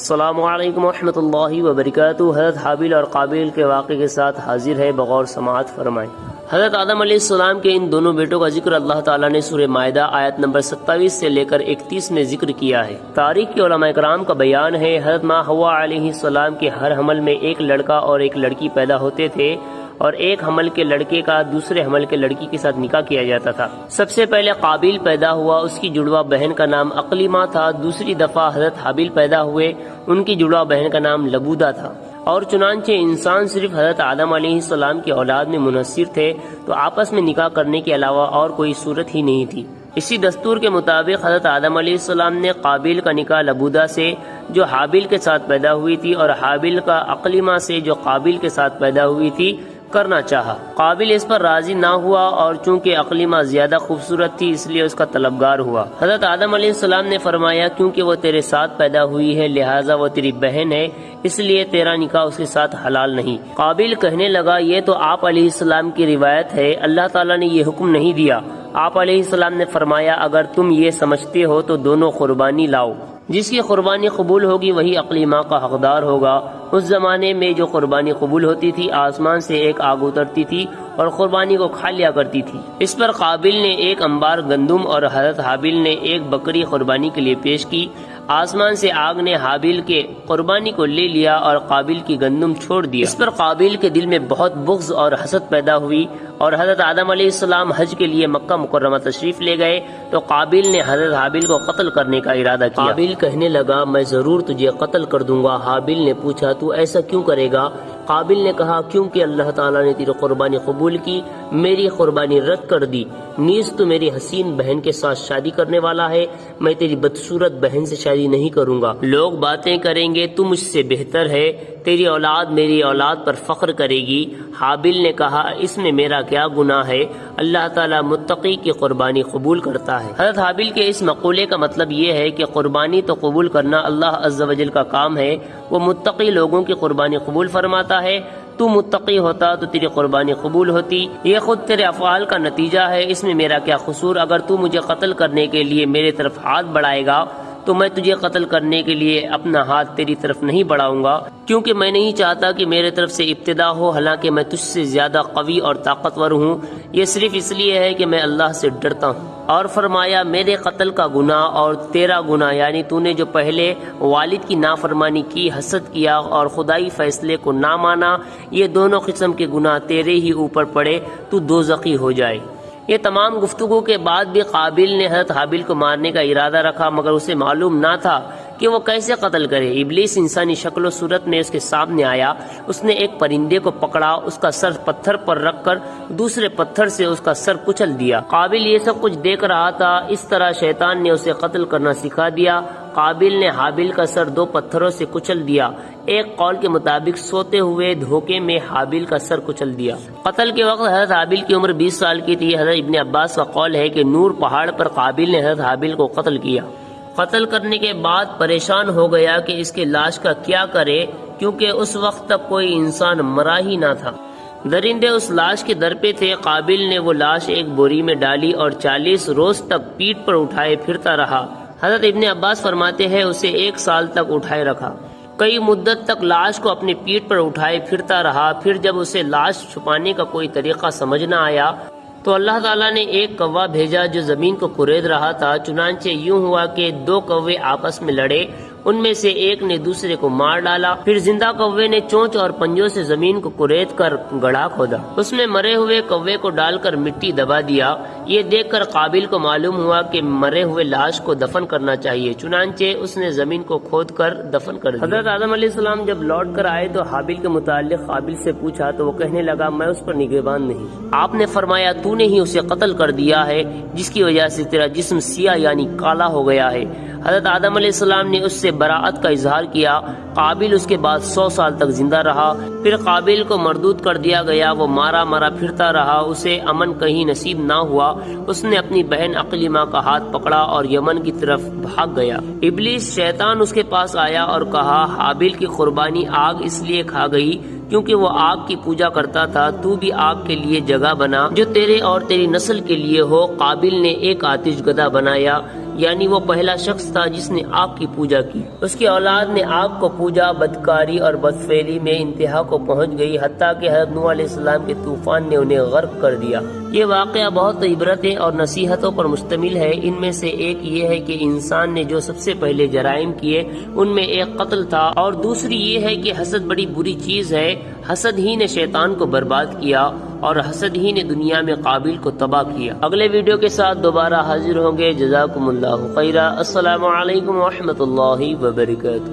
السلام علیکم ورحمۃ اللہ وبرکاتہ۔ حضرت حابیل اور قابیل کے واقعے کے ساتھ حاضر ہے، بغور سماعت فرمائیں۔ حضرت آدم علیہ السلام کے ان دونوں بیٹوں کا ذکر اللہ تعالیٰ نے سورہ مائدہ آیت نمبر 27 سے لے کر 31 میں ذکر کیا ہے۔ تاریخ کے علماء کرام کا بیان ہے، حضرت ماں حوا علیہ السلام کے ہر حمل میں ایک لڑکا اور ایک لڑکی پیدا ہوتے تھے، اور ایک حمل کے لڑکے کا دوسرے حمل کے لڑکی کے ساتھ نکاح کیا جاتا تھا۔ سب سے پہلے قابیل پیدا ہوا، اس کی جڑواں بہن کا نام اقلیمہ تھا۔ دوسری دفعہ حضرت حابیل پیدا ہوئے، ان کی جڑواں بہن کا نام لبودہ تھا۔ اور چنانچہ انسان صرف حضرت آدم علیہ السلام کی اولاد میں منحصر تھے، تو آپس میں نکاح کرنے کے علاوہ اور کوئی صورت ہی نہیں تھی۔ اسی دستور کے مطابق حضرت آدم علیہ السلام نے قابیل کا نکاح لبودہ سے جو حابیل کے ساتھ پیدا ہوئی تھی، اور حابیل کا اقلیمہ سے جو قابیل کے ساتھ پیدا ہوئی تھی کرنا چاہا۔ قابیل اس پر راضی نہ ہوا، اور چونکہ اقلیمہ زیادہ خوبصورت تھی اس لیے اس کا طلبگار ہوا۔ حضرت آدم علیہ السلام نے فرمایا، کیونکہ وہ تیرے ساتھ پیدا ہوئی ہے لہٰذا وہ تیری بہن ہے، اس لیے تیرا نکاح اس کے ساتھ حلال نہیں۔ قابیل کہنے لگا، یہ تو آپ علیہ السلام کی روایت ہے، اللہ تعالیٰ نے یہ حکم نہیں دیا۔ آپ علیہ السلام نے فرمایا، اگر تم یہ سمجھتے ہو تو دونوں قربانی لاؤ، جس کی قربانی قبول ہوگی وہی اقلیمہ کا حقدار ہوگا۔ اس زمانے میں جو قربانی قبول ہوتی تھی، آسمان سے ایک آگ اترتی تھی اور قربانی کو کھا لیا کرتی تھی۔ اس پر قابیل نے ایک انبار گندم اور حضرت حابیل نے ایک بکری قربانی کے لیے پیش کی۔ آسمان سے آگ نے حابیل کے قربانی کو لے لیا اور قابیل کی گندم چھوڑ دیا۔ اس پر قابیل کے دل میں بہت بغض اور حسد پیدا ہوئی، اور حضرت آدم علیہ السلام حج کے لیے مکہ مکرمہ تشریف لے گئے تو قابیل نے حضرت حابیل کو قتل کرنے کا ارادہ کیا۔ قابیل کہنے لگا، میں ضرور تجھے قتل کر دوں گا۔ حابیل نے پوچھا، تو ایسا کیوں کرے گا؟ قابیل نے کہا، کیونکہ اللہ تعالیٰ نے تیری قربانی قبول کی، میری قربانی رد کر دی۔ نیز تو میری حسین بہن کے ساتھ شادی کرنے والا ہے، میں تیری بدصورت بہن سے شادی نہیں کروں گا۔ لوگ باتیں کریں گے تو مجھ سے بہتر ہے، تیری اولاد میری اولاد پر فخر کرے گی۔ حابیل نے کہا، اس میں میرا کیا گناہ ہے؟ اللہ تعالیٰ متقی کی قربانی قبول کرتا ہے۔ حضرت حابیل کے اس مقولے کا مطلب یہ ہے کہ قربانی تو قبول کرنا اللہ عز و جل کا کام ہے، وہ متقی لوگوں کی قربانی قبول فرماتا ہے۔ تو متقی ہوتا تو تیری قربانی قبول ہوتی، یہ خود تیرے افعال کا نتیجہ ہے، اس میں میرا کیا قصور؟ اگر تو مجھے قتل کرنے کے لیے میرے طرف ہاتھ بڑھائے گا تو میں تجھے قتل کرنے کے لیے اپنا ہاتھ تیری طرف نہیں بڑھاؤں گا، کیونکہ میں نہیں چاہتا کہ میرے طرف سے ابتدا ہو، حالانکہ میں تجھ سے زیادہ قوی اور طاقتور ہوں۔ یہ صرف اس لیے ہے کہ میں اللہ سے ڈرتا ہوں۔ اور فرمایا، میرے قتل کا گناہ اور تیرا گناہ، یعنی تو نے جو پہلے والد کی نافرمانی کی، حسد کیا اور خدائی فیصلے کو نہ مانا، یہ دونوں قسم کے گناہ تیرے ہی اوپر پڑے، تو دوزخی ہو جائے۔ یہ تمام گفتگو کے بعد بھی قابیل نے حضرت حابیل کو مارنے کا ارادہ رکھا، مگر اسے معلوم نہ تھا کہ وہ کیسے قتل کرے۔ ابلیس انسانی شکل و صورت میں اس کے سامنے آیا، اس نے ایک پرندے کو پکڑا، اس کا سر پتھر پر رکھ کر دوسرے پتھر سے اس کا سر کچل دیا۔ قابیل یہ سب کچھ دیکھ رہا تھا، اس طرح شیطان نے اسے قتل کرنا سکھا دیا۔ قابیل نے حابیل کا سر 2 پتھروں سے کچل دیا۔ ایک قول کے مطابق سوتے ہوئے دھوکے میں حابیل کا سر کچل دیا۔ قتل کے وقت حضرت حابیل کی عمر 20 سال کی تھی۔ حضرت ابن عباس کا قول ہے کہ نور پہاڑ پر قابیل نے حضرت حابیل کو قتل کیا۔ قتل کرنے کے بعد پریشان ہو گیا کہ اس کے لاش کا کیا کرے، کیونکہ اس وقت تک کوئی انسان مرا ہی نہ تھا۔ درندے اس لاش کے در پہ تھے۔ قابیل نے وہ لاش ایک بوری میں ڈالی اور 40 روز تک پیٹھ پر اٹھائے پھرتا رہا۔ حضرت ابن عباس فرماتے ہیں اسے 1 سال تک اٹھائے رکھا۔ کئی مدت تک لاش کو اپنی پیٹھ پر اٹھائے پھرتا رہا۔ پھر جب اسے لاش چھپانے کا کوئی طریقہ سمجھ نہ آیا تو اللہ تعالیٰ نے ایک کوہ بھیجا جو زمین کو کورید رہا تھا۔ چنانچہ یوں ہوا کہ 2 کوے آپس میں لڑے، ان میں سے ایک نے دوسرے کو مار ڈالا۔ پھر زندہ کوے نے چونچ اور پنجوں سے زمین کو کورید کر گڑھا کھودا، اس میں مرے ہوئے کوے کو ڈال کر مٹی دبا دیا۔ یہ دیکھ کر قابیل کو معلوم ہوا کہ مرے ہوئے لاش کو دفن کرنا چاہیے، چنانچہ اس نے زمین کو کھود کر دفن کر دیا۔ حضرت آدم علیہ السلام جب لوٹ کر آئے تو حابیل کے متعلق قابیل سے پوچھا تو وہ کہنے لگا، میں اس پر نگہبان نہیں۔ آپ نے فرمایا، تو نے ہی اسے قتل کر دیا ہے، جس کی وجہ سے تیرا جسم سیاہ یعنی کالا ہو گیا ہے۔ حضرت آدم علیہ السلام نے اس سے براءت کا اظہار کیا۔ قابیل اس کے بعد 100 سال تک زندہ رہا۔ پھر قابیل کو مردود کر دیا گیا، وہ مارا مارا پھرتا رہا، اسے امن کہیں نصیب نہ ہوا۔ اس نے اپنی بہن اقلیمہ کا ہاتھ پکڑا اور یمن کی طرف بھاگ گیا۔ ابلیس شیطان اس کے پاس آیا اور کہا، حابیل کی قربانی آگ اس لیے کھا گئی کیونکہ وہ آگ کی پوجا کرتا تھا، تو بھی آگ کے لیے جگہ بنا جو تیرے اور تیری نسل کے لیے ہو۔ قابیل نے ایک آتش گدا بنایا، یعنی وہ پہلا شخص تھا جس نے آگ کی پوجا کی۔ اس کی اولاد نے آگ کو پوجا، بدکاری اور بدفعلی میں انتہا کو پہنچ گئی، حتیٰ کہ حضرت نوح علیہ السلام کے طوفان نے انہیں غرق کر دیا۔ یہ واقعہ بہت عبرتیں اور نصیحتوں پر مشتمل ہے۔ ان میں سے ایک یہ ہے کہ انسان نے جو سب سے پہلے جرائم کیے ان میں ایک قتل تھا، اور دوسری یہ ہے کہ حسد بڑی بری چیز ہے۔ حسد ہی نے شیطان کو برباد کیا اور حسد ہی نے دنیا میں قابل کو تباہ کیا۔ اگلے ویڈیو کے ساتھ دوبارہ حاضر ہوں گے۔ جزاکم اللہ خیرا۔ السلام علیکم ورحمۃ اللہ وبرکاتہ۔